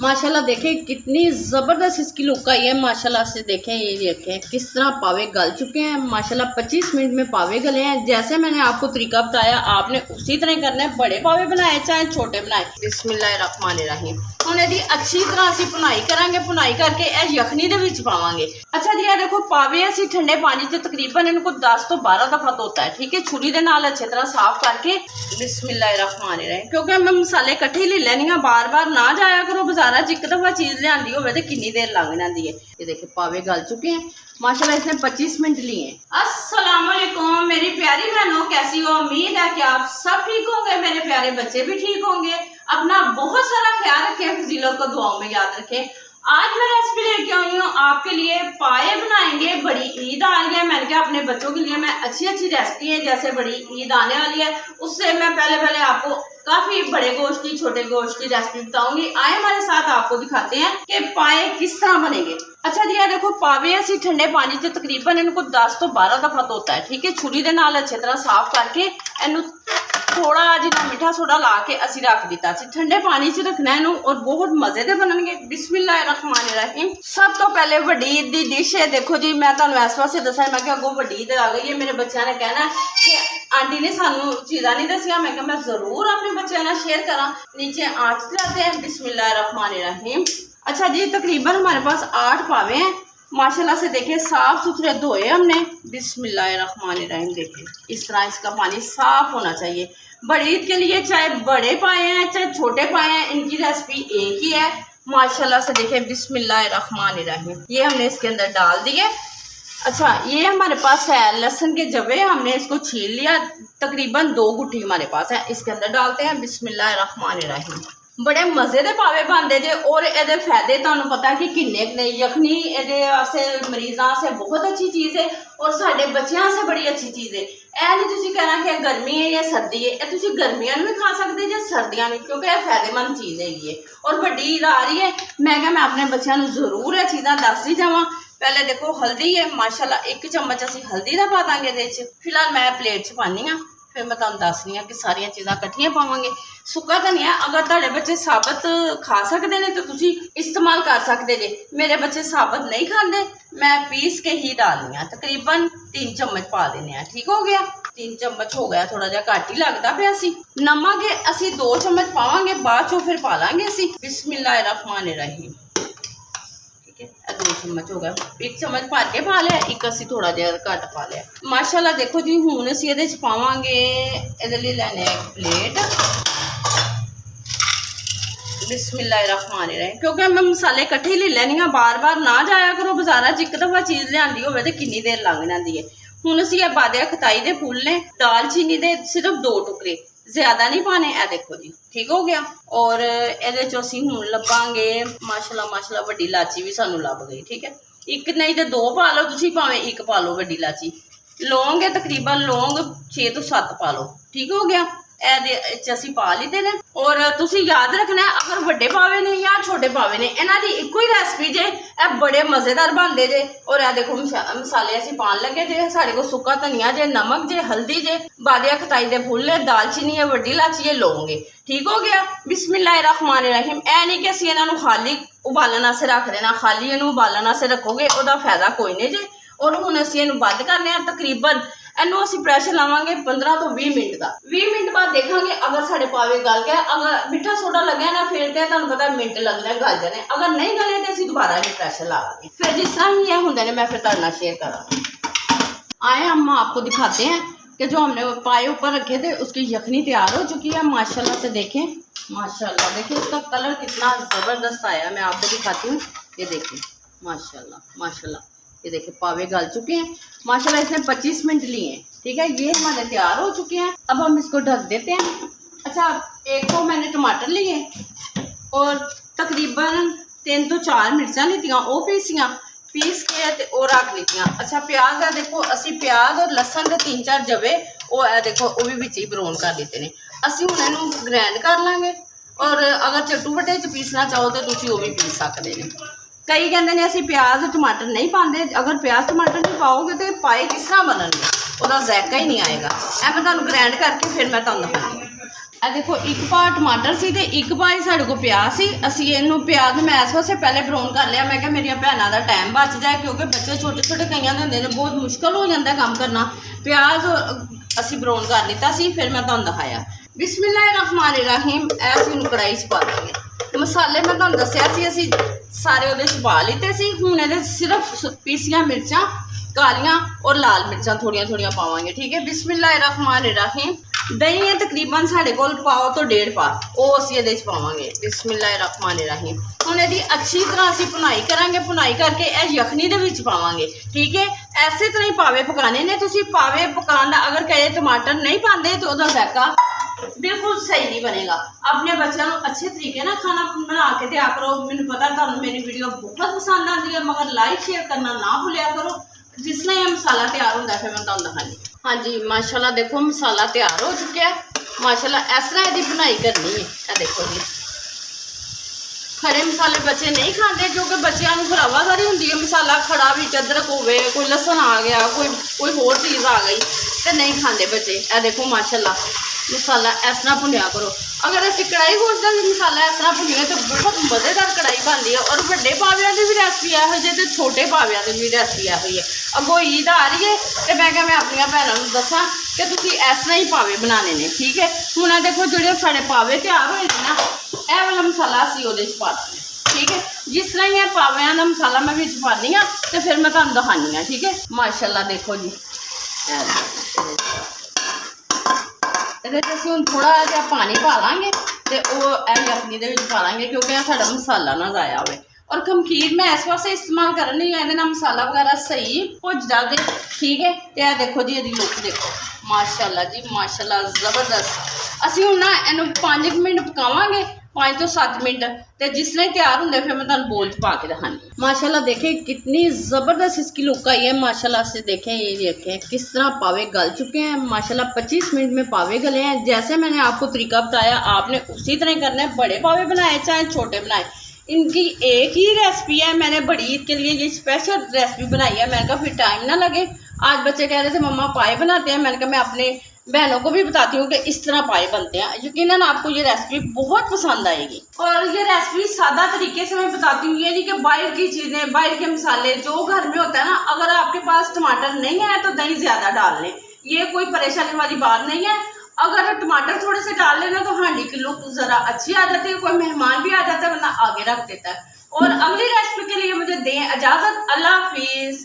माशाल्लाह देखें कितनी ज़बरदस्त इसकी लुक आई है। माशाल्लाह से देखें, ये देखें किस तरह पावे गल चुके हैं। माशाल्लाह 25 मिनट में पावे गले हैं। जैसे मैंने आपको तरीका बताया आपने उसी तरह करना है। बड़े पावे बनाए चाहे छोटे बनाए। बिस्मिल्लाहिर्रहमानिर्रहीम। हुण जी अच्छी तरह असीं भुनाई करांगे। भुनाई करके यह यखनी दे विच पावांगे। अच्छा जी, देखो पावे असीं ठंडे पानी च तकरीबन इनको 10 तो 12 दफ़ा धोता है। ठीक है, छुरी दे नाल अच्छी तरह साफ करके। बिस्मिल्लाहिर्रहमानिर्रहीम। क्योंकि मैं मसाले इकट्ठे ले लैनी हाँ, बार बार ना जाया करो बाजारा च। एक दफ़ा चीज़ लियांदी होवे ते कितनी देर लग जाती है। ये देखिए पावे गल चुके हैं माशाल्लाह। इसने 25 मिनट लिए हैं। अस्सलाम वालेकुम मेरी प्यारी बहनों, कैसी हो? उम्मीद है कि आप सब ठीक होंगे, मेरे प्यारे बच्चे भी ठीक होंगे। अपना बहुत सारा ख्याल रखें, फजीलत को दुआओं में याद रखें। आज मैं रेसिपी लेके आई हूँ आपके लिए। पाए बनाएंगे। बड़ी ईद आ रही है, मैंने कहा अपने बच्चों के लिए मैं अच्छी रेसिपी है, जैसे बड़ी ईद आने वाली है उससे मैं पहले आपको काफी बड़े गोश्त की छोटे गोश्त की रेसिपी बताऊंगी। आए हमारे साथ, आपको दिखाते हैं कि पाए किस तरह बनेंगे। अच्छा जी, देखो पावे असी ठंडे पानी से तकरीबन इनको 10 तो 12 दफा धोता है। ठीक है, छुरी दे नाल अच्छी तरह साफ करके इनू थोड़ा जिन्ना मीठा सोडा ला के असी रख दिता। ठंडे पानी च रखना है और बहुत मजे दे बननगे। बिस्मिल्लाहिर्रहमानिर्रहीम। सब तो पहले वड्डी ईद दी डिश है। देखो जी, मैं तुहानू इस वास्ते दसा, मैं क्या अगों वड्डी ईद आ गई है। मेरे बच्चों ने कहना कि आंटी ने सानू चीज़ा नहीं दसिया। मैं क्या मैं जरूर अपने बच्चों ने शेयर करा। नीचे आँच लगाते हैं। बिस्मिल्लाहिर्रहमानिर्रहीम। अच्छा जी, तकरीबन हमारे पास 8 पावे हैं। माशाल्लाह से देखें साफ सुथरे धोए हमने। बिस्मिल्लाहिर्रहमानिर्रहीम। देखें इस तरह इसका पानी साफ होना चाहिए। बड़ी ईद के लिए चाहे बड़े पाए हैं चाहे छोटे पाए हैं, इनकी रेसिपी एक ही है। माशाल्लाह से देखें। बिस्मिल्लाहिर्रहमानिर्रहीम। ये हमने इसके अंदर डाल दिए। अच्छा, ये हमारे पास है लहसुन के जवे, हमने इसको छील लिया। तकरीबन 2 गुट्ठी हमारे पास है, इसके अंदर डालते हैं। बिस्मिल्लाहिर्रहमानिर्रहीम। बड़े मजे दे पावे बनते जे और ये फायदे तुहानू पता है कि किन्ने ने। यखनी ये मरीजों से बहुत अच्छी चीज़ है और साढ़े बच्चों से बड़ी अच्छी चीज़ है। यह नहीं तुसीं कहना कि गर्मी है या सर्दी है, यह तुसीं गर्मियां भी खा सकते जे सर्दियां भी, क्योंकि यह फायदेमंद चीज़ है। और वड्डी ईद आ रही है, मैं अपने बच्चों को जरूर यह चीज़ां दसदी जावां। पहले देखो हल्दी है, माशाल्लाह 1 चम्मच असीं हल्दी का पा देंगे इहदे च। फिलहाल मैं प्लेट च पानी हाँ, फिर मैं तुहानू दसनी हाँ कि सारिया चीज़ां इकट्ठियां पावांगे। सुक्का धनिया अगर तुहाडे बच्चे साबत खा सकते हैं तो तुसीं इस्तेमाल कर सकते जे। मेरे बच्चे साबत नहीं खाते, मैं पीस के ही डालनी है। तकरीबन 3 चम्मच पा देने हैं। ठीक हो गया, 3 चम्मच हो गया, थोड़ा जहा घट ही लगता पे। असी नमक असी 2 चम्मच पावांगे, बाद चो फिर पा लांगे असी। बिस्मिल्लाहिर्रहमानिर्रहीम। 2 चम्मच हो गया, 1 चम्मच भर के पा लिया, 1 असी थोड़ा जहा घट पा लिया। माशाल्लाह देखो जी, हुण असी इहदे च पावांगे, इहदे लई लैने एक प्लेट। बिस्मिल्लाहिर्रहमानिर्रहीम। क्योंकि मैं मसाले इकट्ठे ले लैनी हाँ, बार बार ना जाया करो बाजारा च। एक दफ़ा चीज़ लियांदी होवे ते कितनी देर लग जाती है। हुण असी बादे खताई दे फुल ने, दालचीनी दे सिर्फ 2 टुकड़े, ज्यादा नहीं पाने। ए देखो जी, ठीक हो गया। और ये असी हुण लभांगे माशाल्लाह वड्डी इलाची भी सानू लभ गई। ठीक है, 1 नहीं तो 2 पा लो तुसीं, भावें 1 पा लो वड्डी इलाची। लौंग है तकरीबन लौंग 6 तो 7 पा लो। ठीक हो गया, असी पा लीते ने। और तुसीं याद रखना है, अगर वड्डे पावे ने या छोटे पावे ने, इन्हां दी इक्को ही रेसिपी जे, बड़े मज़ेदार बनते जे। और यह देखो मसाले असी पान लगे जे, साढ़े को सुक्का धनिया जे, नमक जे, हल्दी जे, बादिया खताई दे फुल है, दालचीनी है, वड्डी इलाची है, लौंग है। ठीक हो गया। बिस्मिल्लाहिर्रहमानिर्रहीम। ए नहीं कि असी इन्हां खाली उबालन वास्ते रख देना, खाली इन्हू उबालन वास्ते रखोगे उसका फायदा कोई नहीं जे। और हुण असी इहनू बंद करने तकरीबन इनू असी प्रैशर लावांगे 15 तो 20 मिनट का। 20 मिनट बाद देखांगे अगर साढ़े पावे गल गए। अगर मिठा सोडा लगे ना फिर तो तुहानू पता मिनट लगने गल जाने। अगर नहीं गले तो असी दोबारा नहीं प्रैशर लावांगे। फिर जिस तरह ही यह होंगे ने मैं फिर तुहाडे नाल शेयर करा। आए हम आपको दिखाते हैं कि जो हमने पाए ऊपर रखे थे उसकी यखनी तैयार हो चुकी है। माशाल्लाह से देखें, माशाल्लाह देखिए उसका कलर कितना ज़बरदस्त आया। मैं आपको दिखाती हूँ, ये देखिए माशाल्लाह ये देखिए पावे गल चुके हैं। माशाल्लाह इसने 25 मिनट लिए हैं। ठीक है, ये हमारे तैयार हो चुके हैं। अब हम इसको ढक देते हैं। अच्छा, 1 तो मैंने टमाटर लिए और तकरीबन 3 तो 4 मिर्चा लीतियाँ, वो पीस के और रख लीतियाँ। अच्छा, प्याज है देखो, असी प्याज और लसन के 3-4 जवे वो देखो वो भी विच ही ब्राउन कर देते हैं। असी हुण इहनूं ग्रैंड कर लांगे। और अगर चट्टू बटे च पीसना चाहो तो तुसीं वो भी पीस सकते हैं। कई कहते हैं असी प्याज टमाटर नहीं पाते। अगर प्याज टमाटर नहीं पाओगे तो पाए किस तरह बननगे, उसका जायका ही नहीं आएगा। मैं तुहानू ग्रैंड करके फिर मैं तुहानू दिखाऊंगी। ਆ देखो एक पा टमाटर सी ते एक पा ही साढ़े को प्याज सी। असी इनू प्याज मैं इस वास्ते पहले ब्राउन कर लिया, मैं क्या मेरिया भैनों का टाइम बच जाए, क्योंकि बच्चे छोटे छोटे कईयां दे हुंदे ने, बहुत मुश्किल हो जाता काम करना। प्याज असी ब्राउन कर लिता सी, फिर मैं तुहानूं दिखाया। बिस्मिल्लाहिर्रहमानिर्रहीम। ऐसी नूं कढ़ाई च पा देंगे मसाले। मैं तुहानूं दस्सिया सी असी सारे उहदे च पा लिते सी। हुण इहदे सिर्फ पीसियां मिर्चां कालियां और लाल मिर्चां थोड़ियां थोड़ियां पावांगे, ठीक है। बिस्मिल्लाहिर्रहमानिर्रहीम। दही है तकरीबन साढ़े कोल पाओ तो 1.5 पा, वो असीं इहदे च पावांगे। बिस्मिल्लाहिर्रहमानिर्रहीम। हुण इहदी अच्छी तरह असीं भुनाई करांगे, भुनाई करके इह यखनी दे विच पावांगे, ठीक है। इसे तरह ही पावे पकाने ने तुसीं। पावे पकाना अगर कहे टमाटर नहीं पाते तो उहदा जायका बिल्कुल सही नहीं बनेगा। अपने बच्चों को अच्छे तरीके ना खाना बना के दिया करो। मैनूं पता तुहानूं मेरी वीडियो बहुत पसंद आती है, मगर लाइक शेयर करना ना भुलिया करो। जिसने यह मसाला तैयार होंदा फिर मैं तुहानूं दिखानी। हाँ जी माशाल्लाह देखो मसाला तैयार हो चुका है। माशाल्लाह इस तरह इसकी बुनाई करनी है। यह देखो जी, खड़े मसाले बच्चे नहीं खाते, क्योंकि बच्चों को फिर आवाजारी होंदी है। मसाला खड़ा भी अदरक होवे, कोई लसन आ गया, कोई होर चीज़ आ गई तो नहीं खाते बच्चे। यह देखो माशाल्लाह मसाला इस तरह भुनिया करो। अगर असीं कढ़ाई गोश्त का भी मसाला इस तरह भुनीए तो बहुत मज़ेदार कढ़ाई बनती है। और बड़े पावियां की भी रेसिपी यहो जी तो छोटे पावियां की भी रेसिपी यहो ही है। अगों ईद आ रही है तो मैं क्या मैं अपनी भैनों को दसा कि तुसीं इस तरह ही पावे बनाने ने, ठीक है। हुण देखो जो साढ़े पावे तैयार होए ने ना, यह वाला मसाला असीं उहदे च पा देंगे, ठीक है। जिस तरह ही पावियां का मसाला मैं विच पानी हाँ तो फिर मैं तुहानूं दिखानी हाँ, ठीक है। माशाल्लाह देखो जी ये हम थोड़ा जहा पानी पा लाँगे तो यखनी दे विच पा लाँगे, क्योंकि साडा मसाला ना ज़ाया होवे। और खमीर मैं इस वास्ते इस्तेमाल कर रही हूँ, ये मसाला वगैरह सही भुज जाए, ठीक है। तो यह देखो जी यदि लुक देखो माशाल्लाह जी माशाल्लाह ज़बरदस्त। असीं हुण ना इहनूं 5 मिनट पकावांगे, 5 तो 7 मिनट, तो जिसने तैयार होंगे फिर मैं तुहानूं बोल च पा के दिखानी। माशाल्लाह देखें कितनी ज़बरदस्त इसकी लुक आई है। माशाल्लाह से देखें, ये देखें किस तरह पावे गल चुके हैं। माशाल्लाह 25 मिनट में पावे गले हैं। जैसे मैंने आपको तरीका बताया आपने उसी तरह करना है। बड़े पावे बनाए चाहे छोटे बनाए, इनकी एक ही रेसिपी है। मैंने बड़ी ईद के लिए ये स्पेशल रेसिपी बनाई है। मैंने कहा फिर टाइम ना लगे। आज बच्चे कह रहे थे मम्मा पाए बनाते हैं, मैंने कहा मैं अपने बहनों को भी बताती हूँ कि इस तरह पाए बनते हैं। यकीनन आपको ये रेसिपी बहुत पसंद आएगी। और ये रेसिपी सादा तरीके से मैं बताती हूँ, ये नहीं कि बाहर की चीज़ें, बाहर के मसाले जो घर में होता है ना, अगर आपके पास टमाटर नहीं है तो दही ज़्यादा डाल लें, ये कोई परेशानी वाली बात नहीं है। अगर टमाटर थोड़े से डाल लेना तो हांडी की लुक ज़रा अच्छी आ जाती है, कोई मेहमान भी आ जाता है वरना आगे रख देता है। और अगली रेसिपी के लिए मुझे दें इजाज़त। अल्लाह हाफिज़।